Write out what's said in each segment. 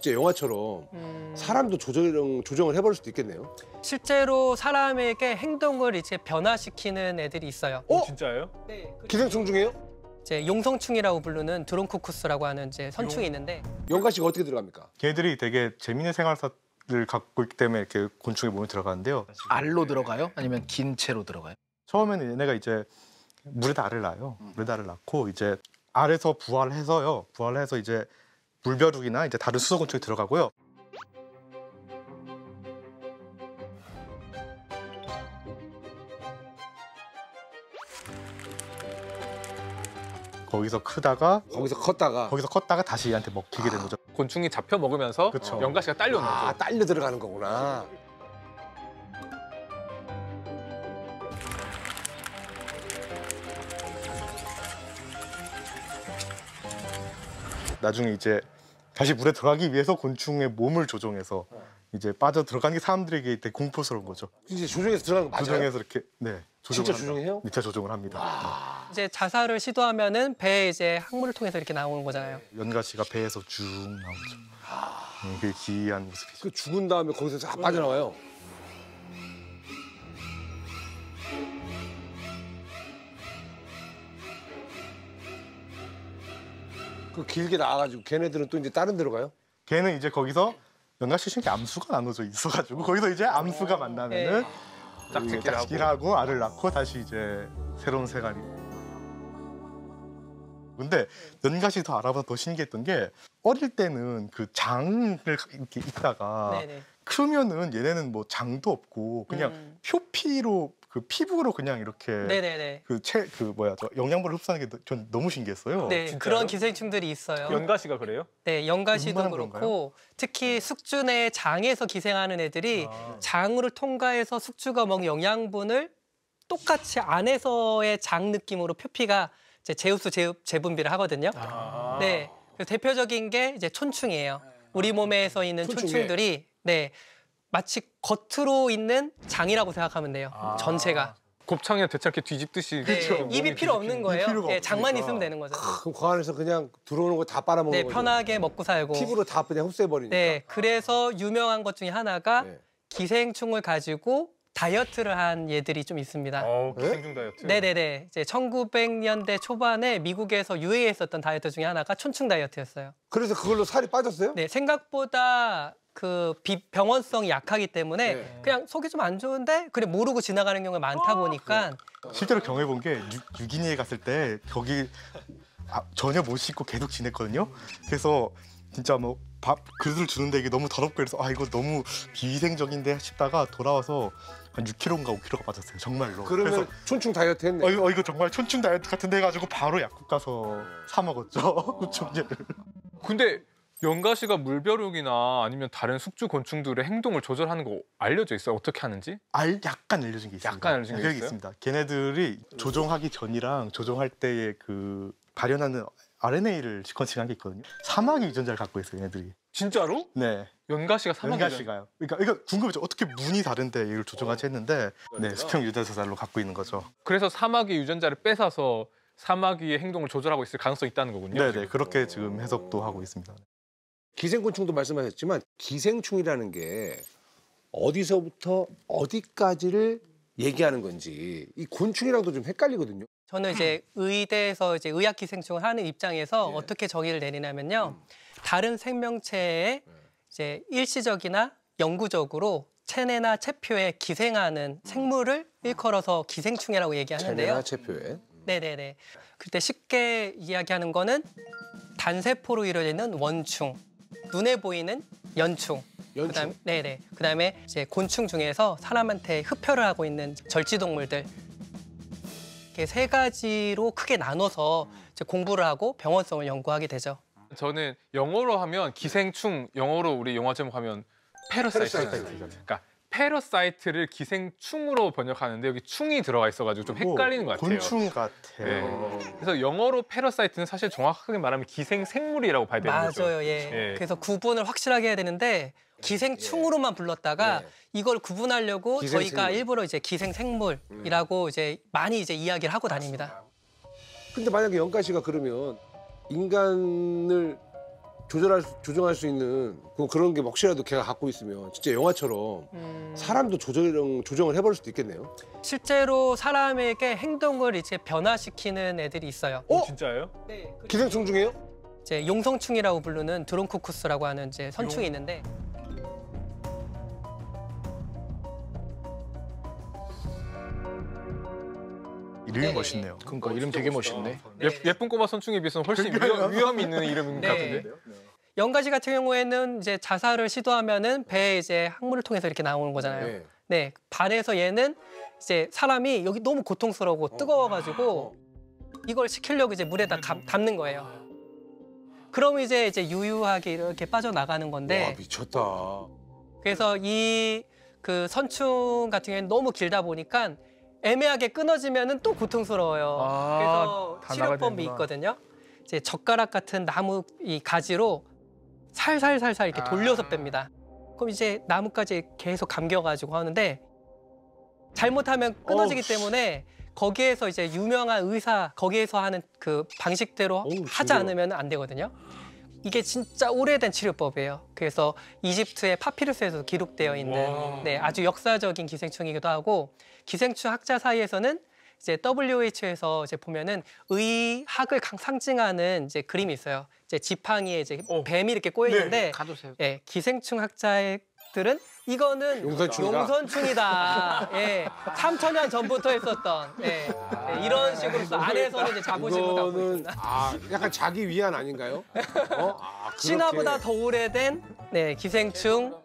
진짜 영화처럼 사람도 조정을 해버릴 수도 있겠네요. 실제로 사람에게 행동을 이제 변화시키는 애들이 있어요. 진짜예요? 네. 기생충 중에요? 이제 용성충이라고 부르는 드론코쿠스라고 하는 이제 선충이 있는데 영가 씨가 어떻게 들어갑니까? 걔들이 되게 재밌는 생활사를 갖고 있기 때문에 이렇게 곤충의 몸에 들어가는데요. 알로 들어가요? 아니면 긴 채로 들어가요? 처음에는 얘네가 이제 물에다 알을 낳아요. 물에다 알을 낳고 이제 알에서 부활해서요. 부활해서 이제 물벼룩이나 이제 다른 수소곤충이 들어가고요. 거기서 크다가 거기서 컸다가 다시 얘한테 먹히게 되는 거죠. 곤충이 잡혀 먹으면서 그쵸. 연가시가 딸려오는 거죠. 딸려 들어가는 거구나. 나중에 이제 다시 물에 들어가기 위해서 곤충의 몸을 조종해서 이제 빠져 들어가는 게 사람들에게 되게 공포스러운 거죠. 이제 조정해서 들어가는 거 맞아요? 조종해서 이렇게 진짜 조정해요? 진짜 조종을 합니다. 이제 자살을 시도하면은 배에 이제 항문을 통해서 이렇게 나오는 거잖아요. 연가시가 배에서 쭉 나오죠. 그게 기이한 모습이죠. 그 죽은 다음에 거기서 싹 빠져나와요. 그 길게 나와가지고 걔네들은 또 이제 다른 데로 가요? 걔는 이제 거기서 연가시 신께 암수가 나눠져 있어가지고 거기서 이제 암수가 만나면은 짝짓기를 하고 알을 낳고 다시 이제 새로운 생활이. 근데 연가시 더 알아보다 더 신기했던 게 어릴 때는 그 장을 이렇게 있다가 네네. 크면은 얘네는 뭐 장도 없고 그냥 표피로 그 피부로 그냥 이렇게 네네네. 저 영양분을 흡수하는 게 전 너무 신기했어요. 네, 진짜요? 그런 기생충들이 있어요. 연가시가 그래요? 네, 연가시도 얼마나 그렇고 그런가요? 특히 숙주의 장에서 기생하는 애들이 장으를 통과해서 숙주가 먹은 영양분을 똑같이 안에서의 장 느낌으로 표피가 이제 제우스 재분비를 하거든요. 네, 그래서 대표적인 게 이제 촌충이에요. 우리 몸에서 있는 촌충들이 마치 겉으로 있는 장이라고 생각하면 돼요. 전체가. 곱창이나 대창 이렇게 뒤집듯이. 네, 입이 필요 없는 거예요. 필요가 네, 장만 없으니까. 있으면 되는 거죠. 그럼 그 안에서 그냥 들어오는 거 다 빨아먹는 네, 거죠? 편하게 먹고 살고. 피부로 다 그냥 흡수해버리니까. 네, 그래서 유명한 것 중에 하나가 네. 기생충을 가지고 다이어트를 한 얘들이 좀 있습니다. 기생충 다이어트. 네네네. 이제 1900년대 초반에 미국에서 유행했었던 다이어트 중에 하나가 촌충 다이어트였어요. 그래서 그걸로 살이 빠졌어요? 네, 생각보다 그 병원성이 약하기 때문에 네. 그냥 속이 좀 안 좋은데 그래 모르고 지나가는 경우가 많다 보니까 실제로 경험해 본 게 유기니에 갔을 때 거기 전혀 못 씻고 계속 지냈거든요. 그래서 진짜 뭐 밥 그릇을 주는데 이게 너무 더럽고 그래서 이거 너무 비위생적인데 싶다가 돌아와서 한 6kg인가 5kg가 빠졌어요. 정말로. 그러면 그래서 촌충 다이어트 했네. 이거 정말 촌충 다이어트 같은데 해가지고 바로 약국 가서 사 먹었죠. 곤충제를. 근데 연가시가 물벼룩이나 아니면 다른 숙주 곤충들의 행동을 조절하는 거 알려져 있어요? 어떻게 하는지? 약간 알려진 게 있습니다. 약간 알려진 게 그게 있어요? 있습니다. 걔네들이 조종하기 전이랑 조종할 때의 그 발현하는 RNA를 시퀀싱한 게 있거든요. 사마귀 유전자를 갖고 있어요, 얘네들이. 진짜로? 네. 연가시가 사마귀. 연가시가요. 그러니까 궁금했죠. 어떻게 문이 다른데 이걸 조종하지 했는데 수평 유전자로 갖고 있는 거죠. 그래서 사마귀 유전자를 뺏어서 사마귀의 행동을 조절하고 있을 가능성이 있다는 거군요. 네네. 지금. 그렇게 지금 해석도 하고 있습니다. 기생곤충도 말씀하셨지만 기생충이라는 게 어디서부터 어디까지를 얘기하는 건지 이 곤충이랑도 좀 헷갈리거든요. 저는 이제 의대에서 이제 의학 기생충을 하는 입장에서 어떻게 정의를 내리냐면요. 다른 생명체에 이제 일시적이나 영구적으로 체내나 체표에 기생하는 생물을 일컬어서 기생충이라고 얘기하는데요. 체내나 체표에. 네네네. 그때 쉽게 이야기하는 거는 단세포로 이루어지는 원충, 눈에 보이는 연충. 연충. 그다음에 이제 곤충 중에서 사람한테 흡혈을 하고 있는 절지동물들. 이렇게 세 가지로 크게 나눠서 이제 공부를 하고 병원성을 연구하게 되죠. 저는 영어로 하면 기생충, 영어로 우리 영화 제목 하면 패러사이트잖아요. 그러니까 패러사이트를 기생충으로 번역하는데 여기 충이 들어가 있어가지고 좀 헷갈리는 것 같아요. 곤충 같아요. 네. 그래서 영어로 패러사이트는 사실 정확하게 말하면 기생생물이라고 봐야 되는 거죠. 맞아요, 예. 그래서 구분을 확실하게 해야 되는데 기생충으로만 불렀다가 이걸 구분하려고 기생생물. 저희가 일부러 이제 기생생물이라고 이제 많이 이제 이야기를 하고 다닙니다. 근데 만약에 영가 씨가 그러면 인간을 조정할 수 있는 그런 게 혹시라도 걔가 갖고 있으면 진짜 영화처럼 사람도 조정을 해버릴 수도 있겠네요. 실제로 사람에게 행동을 이제 변화시키는 애들이 있어요. 진짜예요? 네. 기생충 중에요? 이제 용성충이라고 부르는 드론쿠쿠스라고 하는 이제 선충이 있는데 이름이 네. 멋있네요. 그러니까 이름 되게 멋있네. 예쁜 꼬마 선충에 비해서는 훨씬 위험이 있는 이름 네. 같은데. 연가시 같은 경우에는 이제 자살을 시도하면은 배에 이제 항문을 통해서 이렇게 나오는 거잖아요. 네. 네, 반해서 얘는 이제 사람이 여기 너무 고통스러우고 뜨거워가지고 이걸 식히려고 이제 물에다 담는 거예요. 그럼 이제 유유하게 이렇게 빠져나가는 건데 와 미쳤다. 그래서 이 그 선충 같은 경우에는 너무 길다 보니까 애매하게 끊어지면은 또 고통스러워요. 아, 그래서 다 나가야 치료법이 되는구나. 있거든요. 이제 젓가락 같은 나무 이 가지로 살살살살 이렇게 돌려서 뺍니다. 그럼 이제 나뭇가지에 계속 감겨가지고 하는데 잘못하면 끊어지기 때문에 거기에서 이제 유명한 의사 거기에서 하는 그 방식대로 하지 징그러워. 않으면 안 되거든요. 이게 진짜 오래된 치료법이에요. 그래서 이집트의 파피루스에서 기록되어 있는 네, 아주 역사적인 기생충이기도 하고 기생충 학자 사이에서는 이제 WHO에서 이제 보면은 의학을 상징하는 이제 그림이 있어요. 이제 지팡이에 이제 뱀이 이렇게 꼬여 있는데 가두세요. 예, 기생충 학자들은 이거는 용선충이다. 용선충이다. 예, 3,000년 전부터 했었던 예, 예, 이런 식으로 안에서는 이제 자부심을 갖고 이거는 있습니다. 약간 자기 위안 아닌가요? 그렇게. 신화보다 더 오래된 네, 기생충.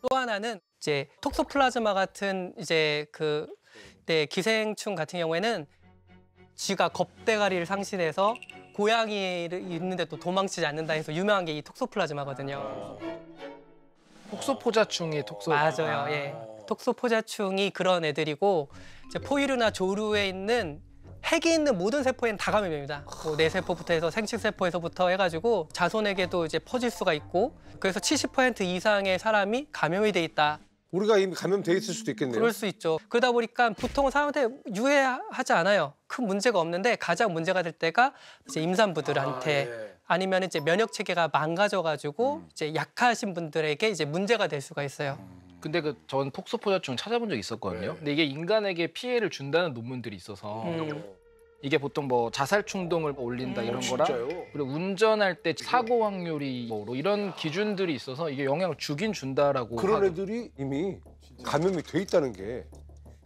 또 하나는 이제 톡소플라즈마 같은 이제 그 네, 기생충 같은 경우에는 쥐가 겁대가리를 상실해서 고양이를 있는데 또 도망치지 않는다 해서 유명한 게 이 톡소플라즈마거든요. 톡소포자충이 톡소. 맞아요. 예. 톡소포자충이 그런 애들이고 이제 포유류나 조류에 있는 핵이 있는 모든 세포에는 다 감염됩니다. 뭐 뇌세포부터 해서 생식세포에서부터 해가지고 자손에게도 이제 퍼질 수가 있고 그래서 70% 이상의 사람이 감염이 돼 있다. 우리가 이미 감염돼 있을 수도 있겠네요. 그럴 수 있죠. 그러다 보니까 보통은 사람한테 유해하지 않아요. 큰 문제가 없는데 가장 문제가 될 때가 이제 임산부들한테 아니면 이제 면역 체계가 망가져가지고 이제 약하신 분들에게 이제 문제가 될 수가 있어요. 근데 전 톡소포자충 찾아본 적 있었거든요. 근데 이게 인간에게 피해를 준다는 논문들이 있어서 이게 보통 뭐 자살 충동을 올린다 이런 거랑 진짜요? 그리고 운전할 때 사고 확률이 뭐 이런 기준들이 있어서 이게 영향을 주긴 준다라고 그런 애들이 이미 감염이 돼 있다는 게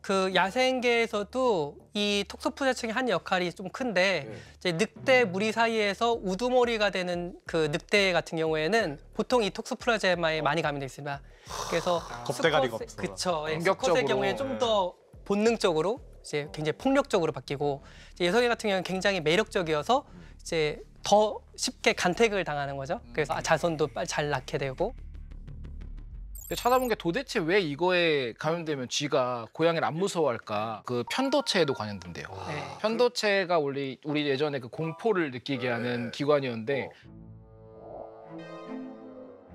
그 야생계에서도 이 톡소포자충이 한 역할이 좀 큰데 이제 늑대 무리 사이에서 우두머리가 되는 그 늑대 같은 경우에는 보통 이 톡소플라즈마에 많이 감염돼 있습니다. 그래서 겁대가리가 수컷, 없어. 그쵸. 예, 공격적으로. 수컷의 경우에 좀 더 본능적으로 이제 굉장히 폭력적으로 바뀌고 이제 여성애 같은 경우는 굉장히 매력적이어서 이제 더 쉽게 간택을 당하는 거죠. 그래서 자손도 빨리 잘 낳게 되고. 근데 찾아본 게 도대체 왜 이거에 감염되면 쥐가 고양이를 안 무서워할까? 그 편도체에도 관련된대요. 네. 편도체가 우리 예전에 그 공포를 느끼게 하는 기관이었는데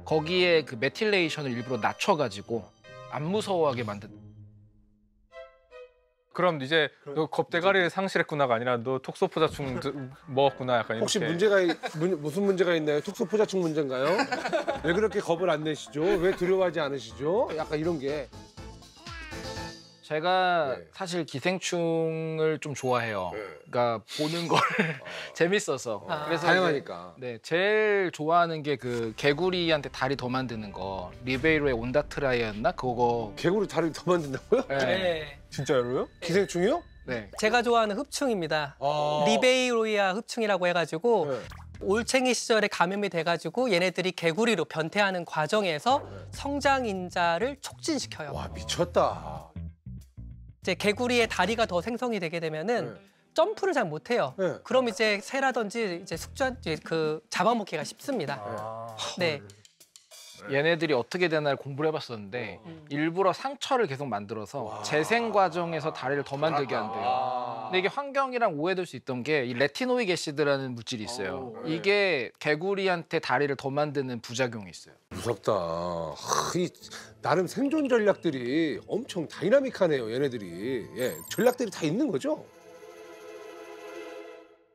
거기에 그 메틸레이션을 일부러 낮춰가지고 안 무서워하게 만든. 그럼 이제 너 겁대가리를 상실했구나가 아니라 너 톡소포자충 먹었구나 약간 이렇게. 혹시 무슨 문제가 있나요? 톡소포자충 문제인가요? 왜 그렇게 겁을 안 내시죠? 왜 두려워하지 않으시죠? 약간 이런 게. 제가 네. 사실 기생충을 좀 좋아해요. 그러니까 보는 걸 재밌어서. 그래서 다양하니까. 네, 제일 좋아하는 게 그 개구리한테 다리 더 만드는 거. 리베이로의 온다트라이였나? 그거. 개구리 다리 더 만든다고요? 네. 네. 진짜로요? 기생충이요? 네. 제가 좋아하는 흡충입니다. 아. 리베이로이아 흡충이라고 해가지고 네. 올챙이 시절에 감염이 돼가지고 얘네들이 개구리로 변태하는 과정에서 성장 인자를 촉진시켜요. 와 미쳤다. 이제 개구리의 다리가 더 생성이 되게 되면은 점프를 잘 못해요. 네. 그럼 이제 새라든지 이제 그 잡아먹기가 쉽습니다. 네. 얘네들이 어떻게 되나를 공부를 해봤었는데 일부러 상처를 계속 만들어서 재생 과정에서 다리를 더 만들게 한대요. 근데 이게 환경이랑 오해될 수 있던 게 이 레티노익 애시드라는 물질이 있어요. 이게 개구리한테 다리를 더 만드는 부작용이 있어요. 무섭다. 이 나름 생존 전략들이 엄청 다이나믹하네요. 얘네들이. 예, 전략들이 다 있는 거죠?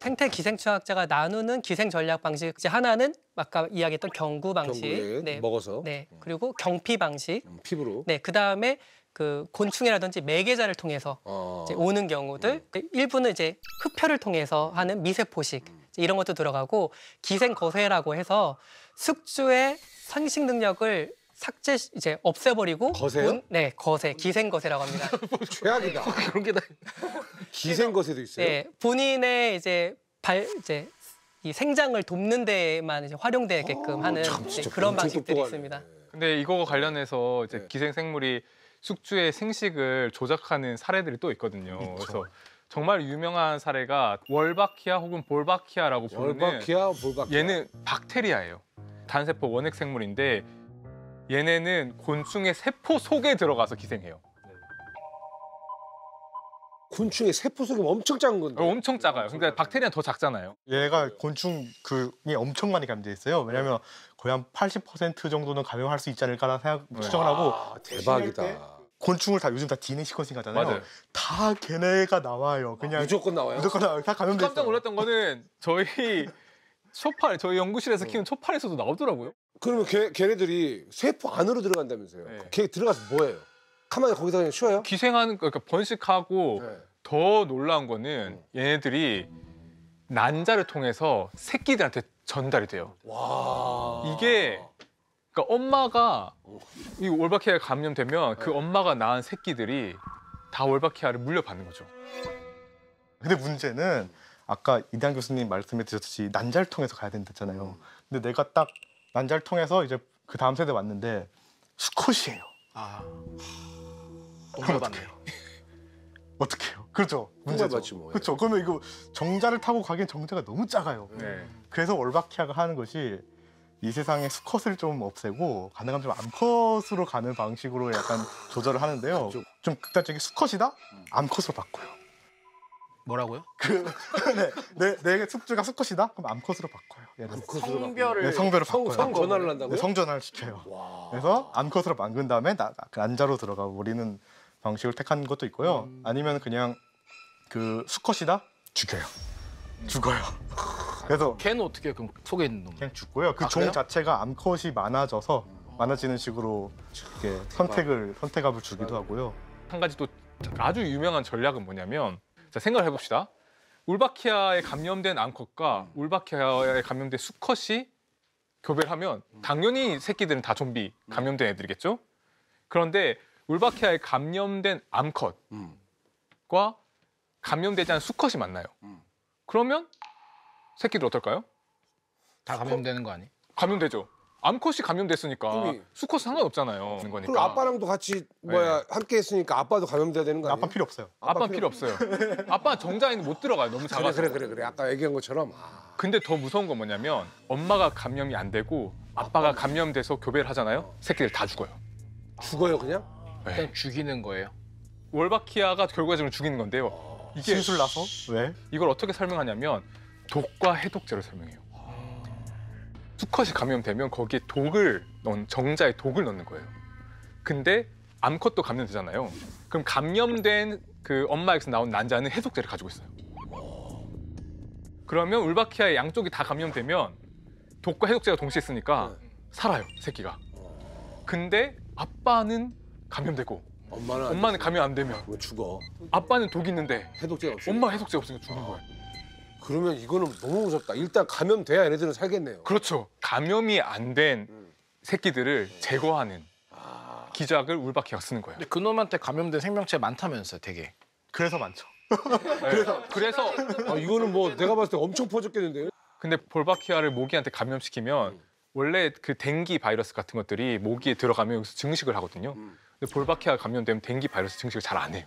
생태 기생충학자가 나누는 기생 전략 방식 이제 하나는 아까 이야기했던 경구 방식, 경구에 먹어서 네, 그리고 경피 방식, 피부로. 네, 그 다음에 그 곤충이라든지 매개자를 통해서 이제 오는 경우들, 일부는 이제 흡혈을 통해서 하는 미세포식 이제 이런 것도 들어가고 기생 거세라고 해서 숙주의 생식 능력을 삭제 이제 없애버리고 거세요? 네, 거세, 기생 거세라고 합니다. 최악이다. 그런 게 다. 기생거세도 있어요. 네, 본인의 이제 이제 이 생장을 돕는 데에만 이제 활용되게끔 하는 참, 이제 진짜 그런 엄청 방식들이 똑똑하네. 있습니다. 근데 이거 관련해서 이제 네. 기생생물이 숙주의 생식을 조작하는 사례들이 또 있거든요. 그래서 정말 유명한 사례가 월바키아 혹은 볼바키아라고 부르는 월바키아, 볼바키아. 얘는 박테리아예요. 단세포 원핵 생물인데 얘네는 곤충의 세포 속에 들어가서 기생해요. 곤충의 세포 속이 엄청 작은 건데. 엄청 작아요. 근데 박테리아는 더 작잖아요. 얘가 곤충 그이 엄청 많이 감돼 있어요. 왜냐하면 거의 한 80% 정도는 감염할 수 있지 않을까라는 생각 추정을 하고 아, 대박이다. 곤충을 다 요즘 다 DNA 시퀀싱 하잖아요. 맞아요. 다 걔네가 나와요. 그냥 무조건 나와요. 무조건 나와요. 다 감염돼 깜짝 있어요. 놀랐던 거는 저희 연구실에서 키운 초파에서도 나오더라고요. 그러면 걔네들이 세포 안으로 들어간다면서요? 네. 걔 들어가서 뭐예요? 가만히 거기다 그냥 쉬어요? 기생하는 그러니까 번식하고 네. 더 놀라운 거는 얘네들이 난자를 통해서 새끼들한테 전달이 돼요. 와. 이게 그러니까 엄마가 이 월바키아에 감염되면 그 엄마가 낳은 새끼들이 다 월바키아를 물려받는 거죠. 근데 문제는 아까 이대한 교수님 말씀해 주셨듯이 난자를 통해서 가야 된다잖아요. 근데 내가 딱 난자를 통해서 이제 그 다음 세대 왔는데 수컷이에요. 너무 받네요. 어떡해요? 그렇죠. 정말 문제죠. 맞지 뭐. 그렇죠. 그러면 이거 정자를 타고 가기엔 정자가 너무 작아요. 네. 그래서 월바키아가 하는 것이 이 세상에 수컷을 좀 없애고 가능하면 좀 암컷으로 가는 방식으로 약간 조절을 하는데요. 좀 극단적인 수컷이다? 암컷으로 바꿔요. 뭐라고요? 내 숙주가 수컷이다? 그럼 암컷으로 바꿔요. 얘는. 성별을 네, 성별을 바꿔요. 성 전환을 한다고요? 네, 성전환을 시켜요. 그래서 암컷으로 만든 다음에 그 난자로 들어가 버리는 방식을 택한 것도 있고요. 아니면 그냥 그 수컷이다? 죽여요. 죽어요. 그래서 걔는 어떻게 해요? 그럼 속에 있는 놈. 그냥 죽고요. 그 아, 종 그래요? 자체가 암컷이 많아져서 많아지는 식으로 이렇게 선택압을 주기도 하고요. 한 가지 또 아주 유명한 전략은 뭐냐면 자, 생각을 해봅시다. 울바키아에 감염된 암컷과 울바키아에 감염된 수컷이 교배를 하면 당연히 새끼들은 다 좀비 감염된 애들이겠죠? 그런데 울바키아에 감염된 암컷과 감염되지 않은 수컷이 만나요. 그러면 새끼들 어떨까요? 다 감염되는 거 아니? 감염되죠. 암컷이 감염됐으니까 이미. 수컷은 상관없잖아요. 그리고 거니까. 아빠랑도 같이 함께 했으니까 아빠도 감염돼야 되는 거 아니에요? 아빠 필요 없어요. 아빠는 필요 없어요. 아빠 정자에는 못 들어가요. 너무 작아서. 그래. 아까 얘기한 것처럼. 근데 더 무서운 건 뭐냐면 엄마가 감염이 안 되고 아빠가 감염돼서 교배를 하잖아요. 새끼들 다 죽어요. 죽어요 그냥? 그냥 죽이는 거예요. 월바키아가 결과적으로 죽이는 건데요. 이게 신술 나서? 왜? 이걸 어떻게 설명하냐면 독과 해독제로 설명해요. 수컷이 감염되면 거기에 정자에 독을 넣는 거예요. 근데 암컷도 감염되잖아요. 그럼 감염된 그 엄마에게서 나온 난자는 해독제를 가지고 있어요. 그러면 울바키아의 양쪽이 다 감염되면 독과 해독제가 동시에 쓰니까 살아요, 새끼가. 근데 아빠는 감염되고 엄마는 감염 안 되면 뭐 죽어. 아빠는 독이 있는데 해독제가 없어. 엄마 해독제가 없으니까 죽는 거예요. 그러면 이거는 너무 무섭다. 일단 감염돼야 얘네들은 살겠네요. 그렇죠. 감염이 안 된 새끼들을 제거하는 기작을 울바키아가 쓰는 거예요. 근데 그놈한테 감염된 생명체 많다면서요, 되게. 그래서 많죠. 그래서 이거는 뭐 내가 봤을 때 엄청 퍼졌겠는데요? 근데 볼바키아를 모기한테 감염시키면 원래 그 댕기 바이러스 같은 것들이 모기에 들어가면 여기서 증식을 하거든요. 근데 볼바키아 감염되면 댕기 바이러스 증식을 잘 안 해요.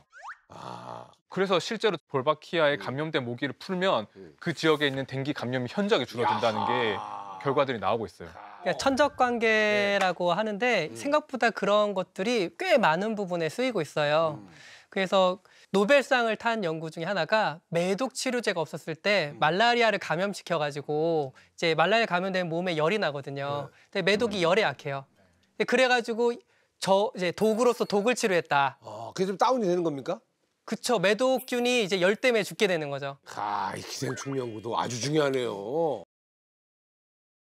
그래서 실제로 볼바키아에 감염된 모기를 풀면 그 지역에 있는 댕기 감염이 현저하게 줄어든다는 게 결과들이 나오고 있어요. 그러니까 천적 관계라고 하는데 생각보다 그런 것들이 꽤 많은 부분에 쓰이고 있어요. 그래서 노벨상을 탄 연구 중에 하나가 매독 치료제가 없었을 때 말라리아를 감염시켜가지고 이제 말라리아 감염되면 몸에 열이 나거든요. 근데 매독이 열에 약해요. 그래가지고 이제 독으로서 독을 치료했다. 그게 좀 다운이 되는 겁니까? 그쵸. 매독균이 이제 열 때문에 죽게 되는 거죠. 아, 이 기생충 연구도 아주 중요하네요.